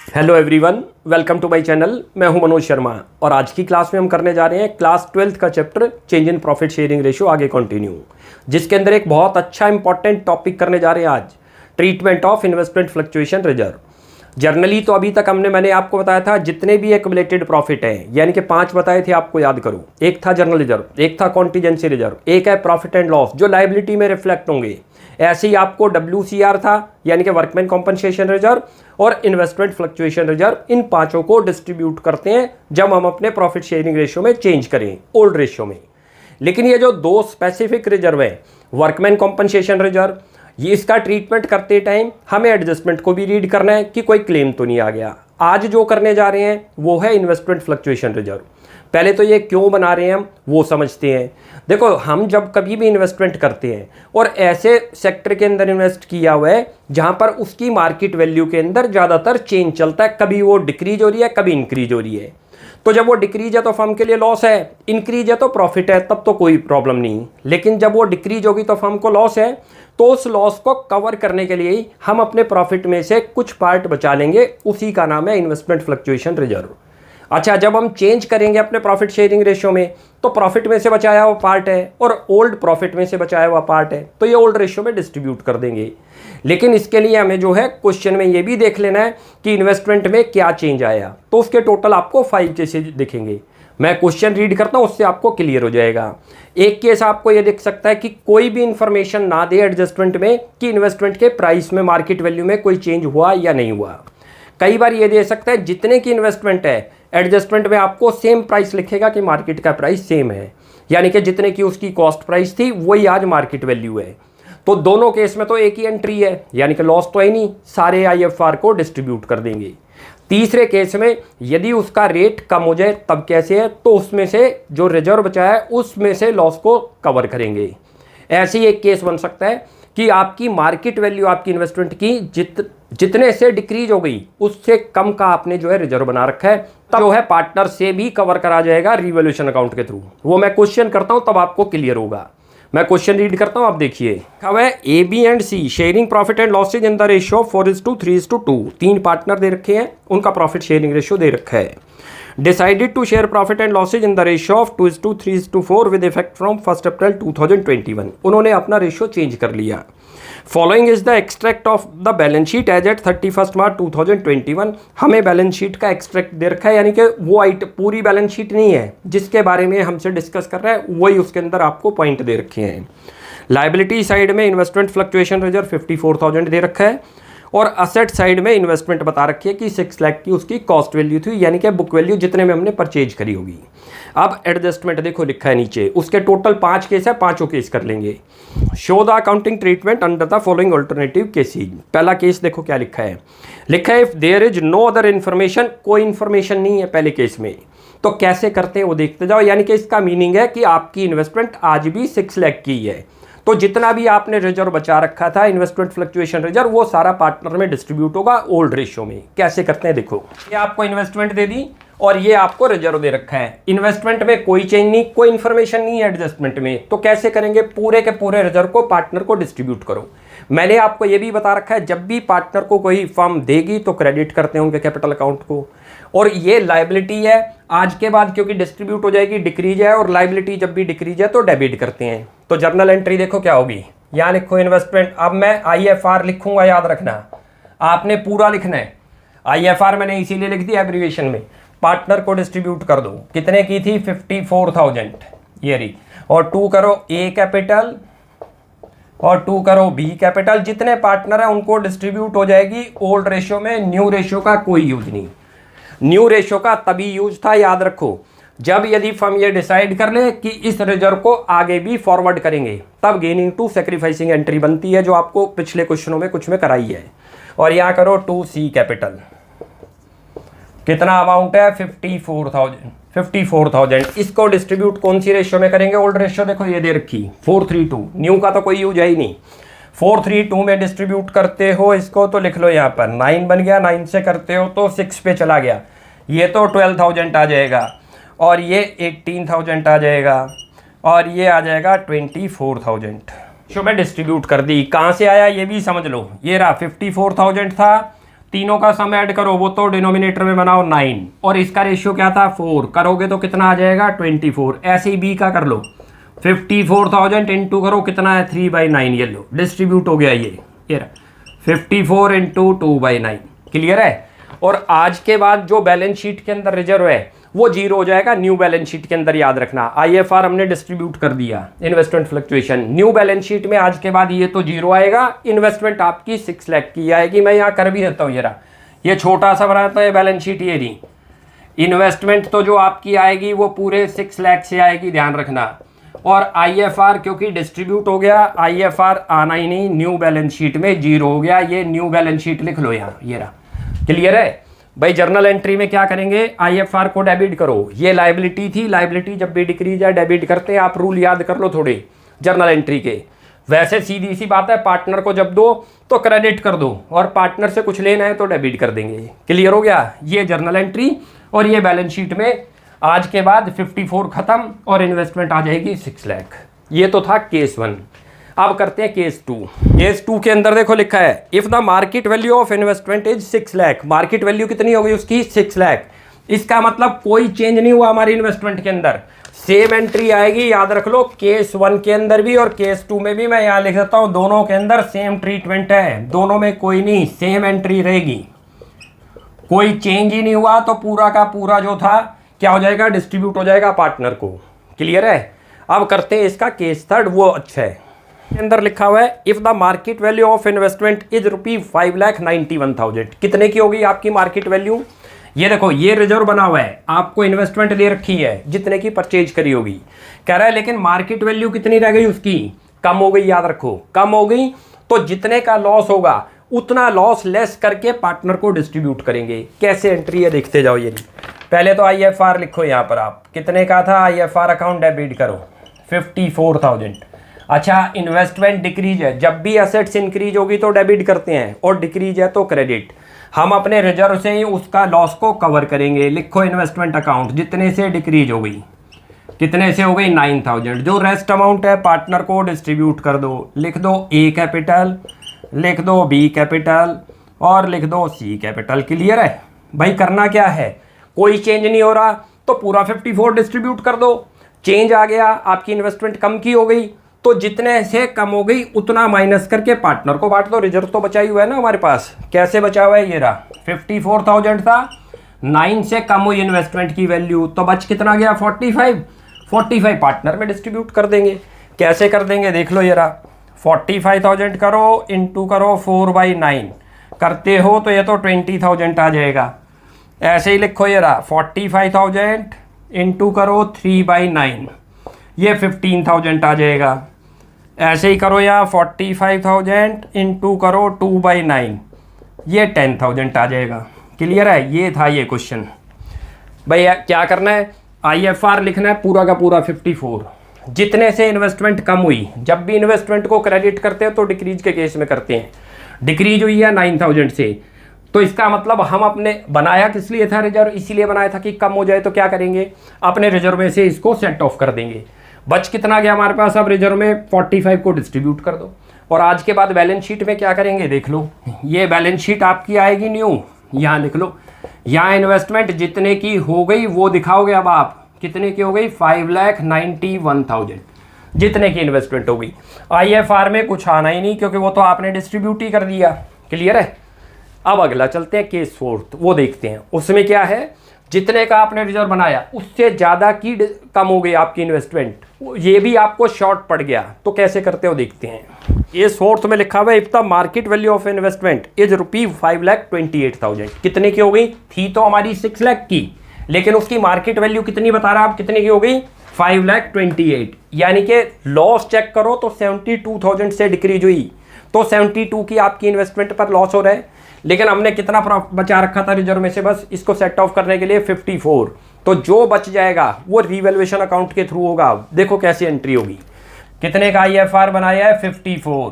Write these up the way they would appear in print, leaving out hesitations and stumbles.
Hello everyone, welcome to my channel. मैं हूं मनोज शर्मा और आज की क्लास में हम करने जा रहे हैं क्लास 12th का chapter change in profit sharing ratio आगे कंटिन्यू, जिसके अंदर एक बहुत अच्छा इंपॉर्टेंट टॉपिक करने जा रहे हैं आज, treatment of investment fluctuation reserve. Generally तो अभी तक मैंने आपको बताया था जितने भी एक्युमुलेटेड प्रॉफिट हैं, यानी कि 5 बताए थे आपको, याद करो। एक था जनरल रिजर्व, एक था कॉन्टीजेंसी रिजर्व, एक है प्रॉफिट एंड लॉस जो लायबिलिटी में रिफ्लेक्ट होंगे। ऐसे ही आपको WCR था, यानी कि वर्कमैन कॉम्पनसेशन रिजर्व, और इन्वेस्टमेंट फ्लक्चुएशन रिजर्व। इन पांचों को डिस्ट्रीब्यूट करते हैं जब हम अपने प्रॉफिट शेयरिंग रेशियो में चेंज करें, ओल्ड रेशियो में। लेकिन ये जो दो स्पेसिफिक रिजर्व है, वर्कमैन कॉम्पनसेशन रिजर्व, ये इसका ट्रीटमेंट करते टाइम हमें एडजस्टमेंट को भी रीड करना है कि कोई क्लेम तो नहीं आ गया। आज जो करने जा रहे हैं वो है इन्वेस्टमेंट फ्लक्चुएशन रिजर्व। पहले तो ये क्यों बना रहे हैं हम वो समझते हैं। देखो, हम जब कभी भी इन्वेस्टमेंट करते हैं और ऐसे सेक्टर के अंदर इन्वेस्ट किया हुआ है जहां पर उसकी मार्केट वैल्यू के अंदर ज़्यादातर चेंज चलता है, कभी वो डिक्रीज हो रही है, कभी इंक्रीज हो रही है। तो जब वो डिक्रीज है तो फर्म के लिए लॉस है, इंक्रीज है तो प्रॉफिट है, तब तो कोई प्रॉब्लम नहीं। लेकिन जब वो डिक्रीज होगी तो फर्म को लॉस है, तो उस लॉस को कवर करने के लिए ही हम अपने प्रॉफिट में से कुछ पार्ट बचा लेंगे, उसी का नाम है इन्वेस्टमेंट फ्लक्चुएशन रिजर्व। अच्छा, जब हम चेंज करेंगे अपने प्रॉफिट शेयरिंग रेशियो में तो प्रॉफिट में से बचाया हुआ पार्ट है और ओल्ड प्रॉफिट में से बचाया हुआ पार्ट है, तो ये ओल्ड रेशियो में डिस्ट्रीब्यूट कर देंगे। लेकिन इसके लिए हमें जो है क्वेश्चन में ये भी देख लेना है कि इन्वेस्टमेंट में क्या चेंज आया। तो उसके टोटल आपको 5 केसेज दिखेंगे। मैं क्वेश्चन रीड करता हूँ, उससे आपको क्लियर हो जाएगा। एक केस आपको ये दिख सकता है कि कोई भी इंफॉर्मेशन ना दे एडजस्टमेंट में कि इन्वेस्टमेंट के प्राइस में, मार्केट वैल्यू में कोई चेंज हुआ या नहीं हुआ। कई बार ये दे सकता है जितने की इन्वेस्टमेंट है, एडजस्टमेंट में आपको सेम प्राइस लिखेगा कि मार्केट का प्राइस सेम है, यानी कि जितने की उसकी कॉस्ट प्राइस थी वही आज मार्केट वैल्यू है। तो दोनों केस में तो एक ही एंट्री है, यानी कि लॉस तो है नहीं, सारे IFR को डिस्ट्रीब्यूट कर देंगे। तीसरे केस में यदि उसका रेट कम हो जाए तब कैसे है, तो उसमें से जो रिजर्व बचा है उसमें से लॉस को कवर करेंगे। ऐसे ही एक केस बन सकता है कि आपकी मार्केट वैल्यू आपकी इन्वेस्टमेंट की जितने से डिक्रीज हो गई उससे कम का आपने जो है रिजर्व बना रखा है, तब जो है पार्टनर से भी कवर करा जाएगा रिवैल्यूएशन अकाउंट के थ्रू। वो मैं क्वेश्चन करता हूं तब आपको क्लियर होगा। मैं क्वेश्चन रीड करता हूं, आप देखिए। अब है AB and C sharing profit and losses in the ratio 4:3:2। 3 partner दे रखे हैं, उनका प्रॉफिट शेयरिंग रेशियो दे रखा है। Decided to share profit and losses in the ratio of 2:3:4 with effect from 1 April 2021। उन्होंने अपना रेशियो चेंज कर लिया। Following is the extract of the balance sheet as at 31 March 2021। हमें बैलेंस शीट का एक्सट्रैक्ट दे रखा है, यानी कि वो पूरी बैलेंस शीट नहीं है जिसके बारे में हमसे डिस्कस कर रहा है, वही उसके अंदर आपको पॉइंट दे रखे हैं। लायबिलिटी साइड में इन्वेस्टमेंट फ्लक्चुएशन रिजर्व 54,000 दे रखा है और असेट साइड में इन्वेस्टमेंट बता रखी है कि 6 लाख की उसकी कॉस्ट वैल्यू थी, यानी कि बुक वैल्यू जितने में हमने परचेज करी होगी। अब एडजस्टमेंट देखो लिखा है नीचे, उसके टोटल 5 केस है, 5 केस कर लेंगे। Show the accounting treatment under the following alternative cases. पहला केस देखो क्या लिखा है, लिखा है if there is no other information, कोई इन्फॉर्मेशन नहीं है पहले केस में, तो कैसे करते हैं वो देखते जाओ। यानी कि इसका मीनिंग है कि आपकी इन्वेस्टमेंट आज भी 6 लाख की है, तो जितना भी आपने रिजर्व बचा रखा था इन्वेस्टमेंट फ्लक्चुएशन रिजर्व, वो सारा पार्टनर में डिस्ट्रीब्यूट होगा ओल्ड रेशियो में। कैसे करते हैं देखो, ये आपको इन्वेस्टमेंट दे दी और ये आपको रिजर्व दे रखा है। इन्वेस्टमेंट में कोई चेंज नहीं, कोई इन्फॉर्मेशन नहीं है एडजस्टमेंट में, तो कैसे करेंगे, पूरे के पूरे रिजर्व को पार्टनर को डिस्ट्रीब्यूट करो। मैंने आपको ये भी बता रखा है जब भी पार्टनर को कोई फर्म देगी तो क्रेडिट करते हैं उनके कैपिटल अकाउंट को, और ये लायबिलिटी है आज के बाद क्योंकि डिस्ट्रीब्यूट हो जाएगी, डिक्रीज है, और लायबिलिटी जब भी डिक्रीज है तो डेबिट करते हैं। तो जर्नल एंट्री देखो क्या होगी, यहाँ लिखो इन्वेस्टमेंट। अब मैं IFR लिखूंगा, याद रखना आपने पूरा लिखना है। IFR मैंने इसीलिए लिख दिया एब्रिविएशन में। पार्टनर को डिस्ट्रीब्यूट कर दो, कितने की थी 54,000 ये रही, और 2 करो A कैपिटल और 2 करो B कैपिटल। जितने पार्टनर है उनको डिस्ट्रीब्यूट हो जाएगी ओल्ड रेशियो में। न्यू रेशियो का कोई यूज नहीं। न्यू रेशियो का तभी यूज था, याद रखो, जब यदि फर्म ये डिसाइड कर ले कि इस रिजर्व को आगे भी फॉरवर्ड करेंगे, तब गेनिंग टू सैक्रिफाइसिंग एंट्री बनती है, जो आपको पिछले क्वेश्चनों में कुछ में कराई है। और यहाँ करो 2C कैपिटल, कितना अमाउंट है 54,000। इसको डिस्ट्रीब्यूट कौन सी रेशियो में करेंगे, ओल्ड रेशियो देखो ये दे रखी 4:3:2। न्यू का तो कोई यूज है ही नहीं। 4:3:2 में डिस्ट्रीब्यूट करते हो इसको तो लिख लो यहाँ पर 9 बन गया, 9 से करते हो तो 6 पे चला गया, ये तो 12,000 आ जाएगा, और ये 18,000 आ जाएगा, और ये आ जाएगा 24,000। शो में डिस्ट्रीब्यूट कर दी। कहाँ से आया ये भी समझ लो, ये रहा 54,000 था तीनों का सम ऐड करो, वो तो डिनोमिनेटर में बनाओ 9, और इसका रेशियो क्या था 4, करोगे तो कितना आ जाएगा 24। ऐसे ही बी का कर लो, 54,000 इंटू करो कितना है 3/9, ये लो डिस्ट्रीब्यूट हो गया ये 54 इंटू 2/9। क्लियर है। और आज के बाद जो बैलेंस शीट के अंदर रिजर्व है वो जीरो हो जाएगा न्यू बैलेंस शीट के अंदर, याद रखना। आईएफआर हमने डिस्ट्रीब्यूट कर दिया, investment fluctuation new balance sheet में आज के बाद ये तो जीरो आएगा, इन्वेस्टमेंट आपकी 6 लाख की आएगी। मैं यहाँ कर भी देता हूँ, ये छोटा सा बनाता है बैलेंस शीट, ये नहीं। इन्वेस्टमेंट तो जो आपकी आएगी वो पूरे 6 लाख से आएगी, ध्यान रखना। और आईएफआर क्योंकि डिस्ट्रीब्यूट हो गया, आईएफआर आना ही नहीं, न्यू बैलेंस शीट में जीरो हो गया। ये न्यू बैलेंस शीट लिख लो यहाँ, ये रहा। क्लियर है भाई। जर्नल एंट्री में क्या करेंगे, आईएफआर को डेबिट करो। ये लायबिलिटी थी, लायबिलिटी जब भी डिक्रीज है डेबिट करते हैं। आप रूल याद कर लो थोड़े जर्नल एंट्री के। वैसे सीधी सी बात है, पार्टनर को जब दो तो क्रेडिट कर दो, और पार्टनर से कुछ लेना है तो डेबिट कर देंगे। क्लियर हो गया। ये जर्नल एंट्री और ये बैलेंस शीट में आज के बाद 54 खत्म और इन्वेस्टमेंट आ जाएगी 6 लाख। ये तो था केस 1। अब करते हैं केस 2। केस 2 के अंदर देखो लिखा है, if the market value of investment is 6 lakh. Market value कितनी हो गई उसकी 6 लाख। इसका मतलब कोई चेंज नहीं हुआ हमारी इन्वेस्टमेंट के अंदर, सेम एंट्री आएगी। याद रख लो, केस 1 के अंदर भी और केस 2 में भी मैं यहाँ लिख देता हूँ, दोनों के अंदर सेम ट्रीटमेंट है, दोनों में कोई नहीं, सेम एंट्री रहेगी। कोई चेंज ही नहीं हुआ तो पूरा का पूरा जो था क्या हो जाएगा, डिस्ट्रीब्यूट हो जाएगा पार्टनर को। क्लियर है। अब करते हैं इसका केस 3, वो अच्छा है। अंदर लिखा हुआ है, if the market value of investment is ₹5,91,000। कितने की होगी आपकी मार्केट वैल्यू। ये देखो, ये रिजर्व बना हुआ है, आपको इन्वेस्टमेंट दे रखी है जितने की परचेज करी होगी। कह रहा है लेकिन मार्केट वैल्यू कितनी रह गई उसकी, कम हो गई। याद रखो, कम हो गई तो जितने का लॉस होगा उतना लॉस लेस करके पार्टनर को डिस्ट्रीब्यूट करेंगे। कैसे एंट्री है देखते जाओ। ये पहले तो आईएफआर लिखो यहाँ पर, आप कितने का था आईएफआर अकाउंट डेबिट करो 54,000। अच्छा, इन्वेस्टमेंट डिक्रीज है, जब भी एसेट्स इंक्रीज होगी तो डेबिट करते हैं और डिक्रीज है तो क्रेडिट। हम अपने रिजर्व से ही उसका लॉस को कवर करेंगे। लिखो इन्वेस्टमेंट अकाउंट जितने से डिक्रीज हो गई, कितने से हो गई 9,000। जो रेस्ट अमाउंट है पार्टनर को डिस्ट्रीब्यूट कर दो। लिख दो ए कैपिटल, लिख दो बी कैपिटल और लिख दो सी कैपिटल। क्लियर है भाई। करना क्या है, कोई चेंज नहीं हो रहा तो पूरा 54 डिस्ट्रीब्यूट कर दो। चेंज आ गया, आपकी इन्वेस्टमेंट कम की हो गई तो जितने से कम हो गई उतना माइनस करके पार्टनर को बांट दो। रिजर्व तो बचा ही हुआ है ना हमारे पास। कैसे बचा हुआ है, ये रहा 54,000 था, 9 से कम हुई इन्वेस्टमेंट की वैल्यू तो बच कितना गया 45 पार्टनर में डिस्ट्रीब्यूट कर देंगे। कैसे कर देंगे देख लो। ये रहा 45,000 करो इंटू करो 4/9 करते हो तो ये तो 20,000 आ जाएगा। ऐसे ही लिखो, ये रहा 45,000 इंटू करो 3/9, ये 15,000 आ जाएगा। ऐसे ही करो यहाँ 45,000 इंटू करो 2/9, ये 10,000 आ जाएगा। क्लियर है। ये था ये क्वेश्चन। भैया क्या करना है, आईएफआर लिखना है पूरा का पूरा 54। जितने से इन्वेस्टमेंट कम हुई, जब भी इन्वेस्टमेंट को क्रेडिट करते हैं तो डिक्रीज के केस में करते हैं। डिक्रीज हुई है 9,000 से, तो इसका मतलब हम अपने बनाया किस लिए था रिजर्व, इसीलिए बनाया था कि कम हो जाए तो क्या करेंगे, अपने रिजर्व में से इसको सेट ऑफ कर देंगे। बच कितना गया हमारे पास, अब रिजर्व में 45 को डिस्ट्रीब्यूट कर दो। और आज के बाद बैलेंस शीट में क्या करेंगे देख लो। ये बैलेंस शीट आपकी आएगी न्यू, यहाँ लिख लो। यहाँ इन्वेस्टमेंट जितने की हो गई वो दिखाओगे। अब आप कितने की हो गई 5,91,000 जितने की इन्वेस्टमेंट हो गई। आईएफआर में कुछ आना ही नहीं क्योंकि वो तो आपने डिस्ट्रीब्यूट ही कर दिया। क्लियर है। अब अगला चलते हैं केस 4, वो देखते हैं। उसमें क्या है, जितने का आपने रिजर्व बनाया उससे ज़्यादा की कम हो गई आपकी इन्वेस्टमेंट, ये भी आपको शॉर्ट पड़ गया तो कैसे करते हो देखते हैं। ये 4th में लिखा हुआ है, if the market value of investment is ₹5,28,000। कितने की हो गई थी तो हमारी 6 लाख की, लेकिन उसकी मार्केट वैल्यू कितनी बता रहा है आप, कितने की हो गई 5,28,000। यानी कि लॉस चेक करो तो 72,000 से डिक्रीज हुई तो 72 की आपकी इन्वेस्टमेंट पर लॉस हो रहा है। लेकिन हमने कितना बचा रखा था रिजर्व में से, बस इसको सेट ऑफ करने के लिए 54। तो जो बच जाएगा वो रिवैल्यूएशन अकाउंट के थ्रू होगा। देखो कैसी एंट्री होगी। कितने का आईएफआर बनाया है 54,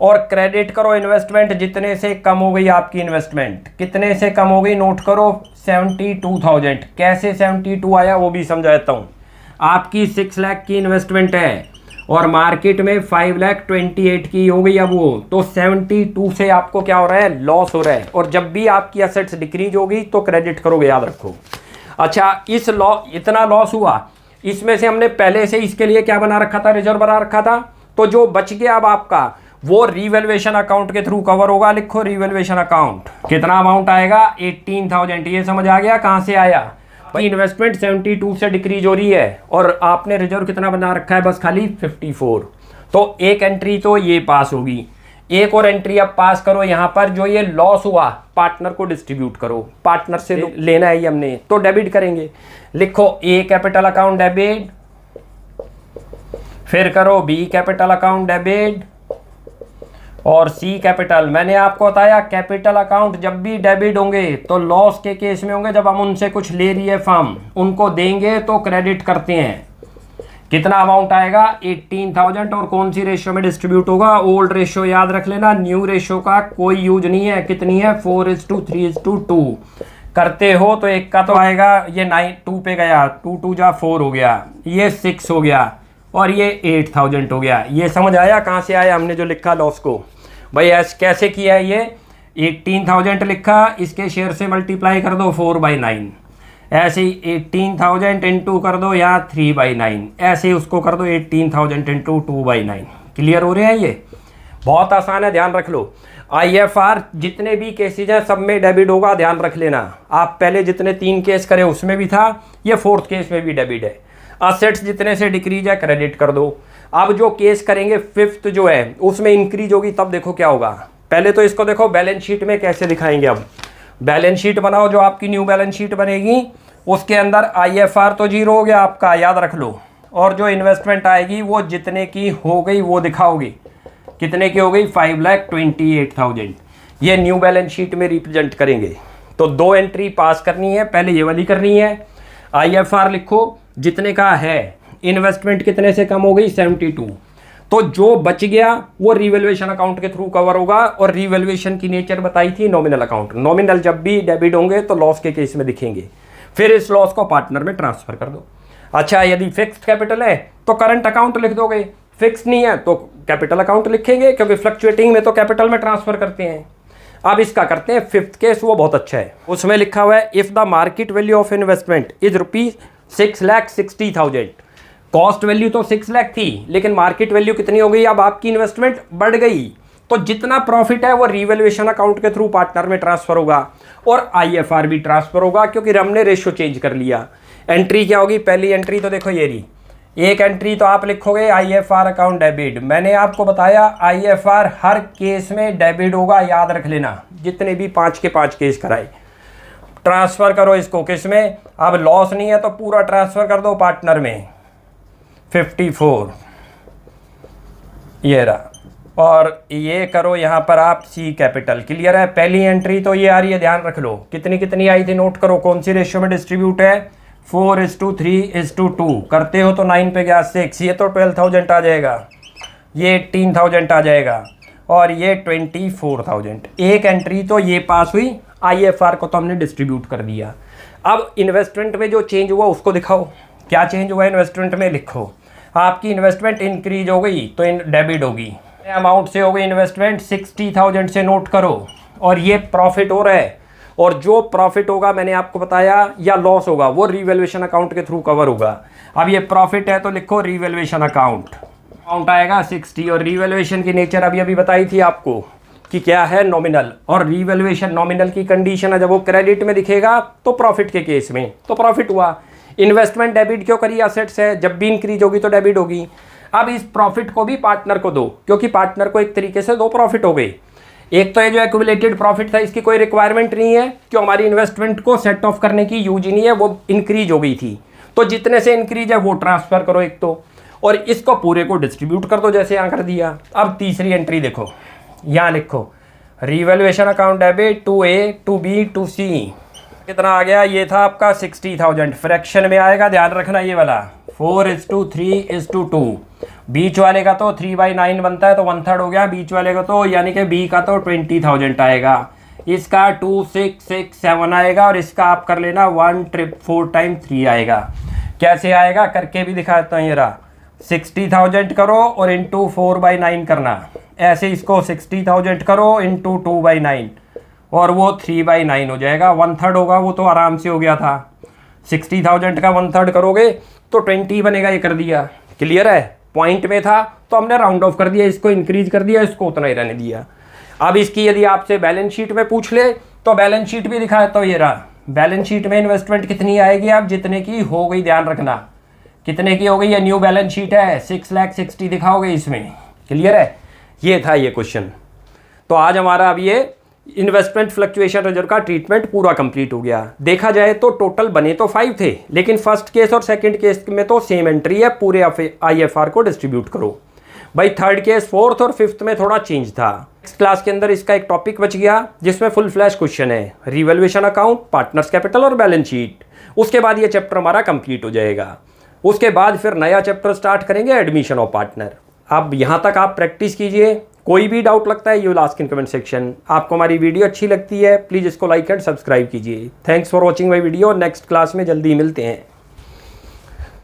और क्रेडिट करो इन्वेस्टमेंट जितने से कम हो गई आपकी इन्वेस्टमेंट। कितने से कम हो गई नोट करो 72,000। कैसे 72 आया वो भी समझाता हूँ। आपकी 6 लाख की इन्वेस्टमेंट है और मार्केट में 5,28,000 की हो गई अब वो, तो 72 से आपको क्या हो रहा है, लॉस हो रहा है। और जब भी आपकी असेट्स डिक्रीज होगी तो क्रेडिट करोगे, याद रखो। अच्छा, इस इतना लॉस हुआ, इसमें से हमने पहले से इसके लिए क्या बना रखा था, रिजर्व बना रखा था। तो जो बच गया अब आपका, वो रिवैल्यूएशन अकाउंट के थ्रू कवर होगा। लिखो रिवैल्यूएशन अकाउंट, कितना अमाउंट आएगा, 18,000। ये समझ आ गया कहाँ से आया भाई, इन्वेस्टमेंट 72 से डिक्रीज हो रही है और आपने रिजर्व कितना बना रखा है, बस खाली 54। तो एक एंट्री तो ये पास होगी। एक और एंट्री अब पास करो यहाँ पर, जो ये लॉस हुआ पार्टनर को डिस्ट्रीब्यूट करो। पार्टनर से लेना है ये हमने, तो डेबिट करेंगे। लिखो ए कैपिटल अकाउंट डेबिट, फिर करो बी कैपिटल अकाउंट डेबिट और सी कैपिटल। मैंने आपको बताया कैपिटल अकाउंट जब भी डेबिट होंगे तो लॉस के केस में होंगे, जब हम उनसे कुछ ले रही है फर्म, उनको देंगे तो क्रेडिट करते हैं। कितना अमाउंट आएगा, 18,000। और कौन सी रेशियो में डिस्ट्रीब्यूट होगा, ओल्ड रेशियो याद रख लेना, न्यू रेशियो का कोई यूज नहीं है। कितनी है, 4:3:2 करते हो तो एक का तो आएगा, ये 2 पे गया, 2 2 जा 4 हो गया, ये 6 हो गया और ये 8,000 हो गया। ये समझ आया कहाँ से आया हमने जो लिखा लॉस को भाई, कैसे किया है। ये 18,000 लिखा, इसके शेयर से मल्टीप्लाई कर दो 4/9, ऐसे ही 18,000 इंटू कर दो यहाँ 3/9, ऐसे ही उसको कर दो 18,000 इंटू 2/9। क्लियर हो रहे हैं, ये बहुत आसान है, ध्यान रख लो। IFR जितने भी केसेज हैं सब में डेबिट होगा, ध्यान रख लेना। आप पहले जितने 3 केस करे उसमें भी था, ये 4th केस में भी डेबिट है। असेट्स जितने से डिक्रीज है क्रेडिट कर दो। अब जो केस करेंगे 5th जो है उसमें इंक्रीज होगी, तब देखो क्या होगा। पहले तो इसको देखो बैलेंस शीट में कैसे दिखाएंगे। अब बैलेंस शीट बनाओ, जो आपकी न्यू बैलेंस शीट बनेगी उसके अंदर IFR तो 0 हो गया आपका, याद रख लो। और जो इन्वेस्टमेंट आएगी वो जितने की हो गई वो दिखाओगी, कितने की हो गई, 5,28,000। ये न्यू बैलेंस शीट में रिप्रेजेंट करेंगे। तो 2 एंट्री पास करनी है, पहले ये वाली करनी है। IFR लिखो जितने का है, इन्वेस्टमेंट कितने से कम हो गई, 72। तो जो बच गया वो रिवैल्यूएशन अकाउंट के थ्रू कवर होगा। और रिवैल्यूएशन की नेचर बताई थी नॉमिनल अकाउंट। नॉमिनल जब भी डेबिट होंगे तो लॉस के केस में दिखेंगे, फिर इस लॉस को पार्टनर में ट्रांसफर कर दो। अच्छा, यदि फिक्स्ड कैपिटल है तो करंट अकाउंट लिख दोगे, फिक्स नहीं है तो कैपिटल अकाउंट लिखेंगे, क्योंकि फ्लक्चुएटिंग में तो कैपिटल में ट्रांसफर करते हैं। अब इसका करते हैं 5th केस, वो बहुत अच्छा है। उसमें लिखा हुआ है if the market value of investment is ₹6,60,000। Cost value तो 6 लाख थी, लेकिन मार्केट वैल्यू कितनी हो गई, अब आपकी इन्वेस्टमेंट बढ़ गई। तो जितना प्रॉफिट है वो रिवैल्यूएशन अकाउंट के थ्रू पार्टनर में ट्रांसफर होगा और IFR भी ट्रांसफर होगा, क्योंकि हमने रेशियो चेंज कर लिया। एंट्री क्या होगी, पहली एंट्री तो देखो ये रही। एक एंट्री तो आप लिखोगे IFR अकाउंट डेबिट। मैंने आपको बताया IFR हर केस में डेबिट होगा, याद रख लेना। जितने भी 5 के 5 केस कराए, ट्रांसफर करो इसको किस में, अब लॉस नहीं है तो पूरा ट्रांसफर कर दो पार्टनर में, 54 ये रहा। और ये करो यहाँ पर आप सी कैपिटल। क्लियर है, पहली एंट्री तो ये आ रही है, ध्यान रख लो। कितनी कितनी आई थी नोट करो, कौन सी रेशियो में डिस्ट्रीब्यूट है, 4:3:2 करते हो तो 9 पे गया 6, ये तो 12,000 आ जाएगा, ये 18,000 आ जाएगा और ये 24,000। एक एंट्री तो ये पास हुई, IFR को तो हमने डिस्ट्रीब्यूट कर दिया। अब इन्वेस्टमेंट में जो चेंज हुआ उसको दिखाओ, क्या चेंज हुआ इन्वेस्टमेंट में। लिखो आपकी इन्वेस्टमेंट इंक्रीज हो गई तो डेबिट होगी, अमाउंट से हो गई इन्वेस्टमेंट 60,000 से नोट करो, और ये प्रॉफिट हो रहा है। और जो प्रॉफिट होगा मैंने आपको बताया, या लॉस होगा, वो रिवैल्यूएशन अकाउंट के थ्रू कवर होगा। अब ये प्रॉफिट है तो लिखो रिवैल्यूएशन अकाउंट, अमाउंट आएगा 60। और रिवैल्यूएशन की नेचर अभी बताई थी आपको कि क्या है, नॉमिनल। और रिवैल्यूएशन नॉमिनल की कंडीशन है, जब वो क्रेडिट में दिखेगा तो प्रॉफिट के केस में तो प्रॉफिट हुआ। इन्वेस्टमेंट डेबिट क्यों करी, असेट्स है, जब भी इंक्रीज होगी तो डेबिट होगी। अब इस प्रॉफिट को भी पार्टनर को दो, क्योंकि पार्टनर को एक तरीके से 2 प्रॉफिट हो गए। एक तो ये जो एक्यूमुलेटेड प्रॉफिट था इसकी कोई रिक्वायरमेंट नहीं है, क्यों, हमारी इन्वेस्टमेंट को सेट ऑफ करने की यूज ही नहीं है, वो इंक्रीज हो गई थी। तो जितने से इंक्रीज है वो ट्रांसफर करो एक तो, और इसको पूरे को डिस्ट्रीब्यूट कर दो जैसे यहाँ कर दिया। अब तीसरी एंट्री देखो, यहाँ लिखो revaluation account debit to A to B to C। कितना आ गया, ये था आपका 60,000, फ्रैक्शन में आएगा, ध्यान रखना ये वाला 4:3:2। बीच वाले का तो 3/9 बनता है तो 1/3 हो गया, बीच वाले का तो यानी कि B का तो 20,000 आएगा, इसका 2,667 आएगा, और इसका आप कर लेना 1,443 आएगा। कैसे आएगा करके भी दिखा देता हूँ। ये रहा 60,000 करो और इंटू 4/9 करना, ऐसे इसको 60,000 करो इंटू 2/9 और वो 3/9 हो जाएगा, 1/3 होगा, वो तो आराम से हो गया था। 60,000 का 1/3 करोगे तो 20 बनेगा, ये कर दिया। क्लियर है, पॉइंट में था तो हमने राउंड ऑफ कर दिया, इसको इंक्रीज कर दिया, इसको उतना ही रहने दिया। अब इसकी यदि आपसे बैलेंस शीट में पूछ ले तो बैलेंस शीट भी दिखाया, तो ये रहा बैलेंस शीट में इन्वेस्टमेंट कितनी आएगी, आप जितने की हो गई, ध्यान रखना कितने की हो गई, ये न्यू बैलेंस शीट है, 6,60,000 दिखाओगे इसमें। क्लियर है, ये था ये क्वेश्चन। तो आज हमारा अब ये इन्वेस्टमेंट फ्लक्चुएशन रिजर्व का ट्रीटमेंट पूरा कंप्लीट हो गया। देखा जाए तो टोटल बने तो 5 थे, लेकिन फर्स्ट केस और सेकंड केस में तो सेम एंट्री है, पूरे IFR को डिस्ट्रीब्यूट करो। भाई थर्ड केस, फोर्थ और फिफ्थ में थोड़ा चेंज था। नेक्स्ट क्लास के अंदर इसका एक टॉपिक बच गया जिसमें फुल फ्लैश क्वेश्चन है, रिवैल्यूएशन अकाउंट, पार्टनर्स कैपिटल और बैलेंस शीट। उसके बाद ये चैप्टर हमारा कंप्लीट हो जाएगा। उसके बाद फिर नया चैप्टर स्टार्ट करेंगे, एडमिशन ऑफ पार्टनर। अब यहाँ तक आप प्रैक्टिस कीजिए, कोई भी डाउट लगता है you will ask in comment section. आपको हमारी वीडियो अच्छी लगती है प्लीज़ इसको लाइक एंड सब्सक्राइब कीजिए। Thanks for watching my video, next class में जल्दी मिलते हैं।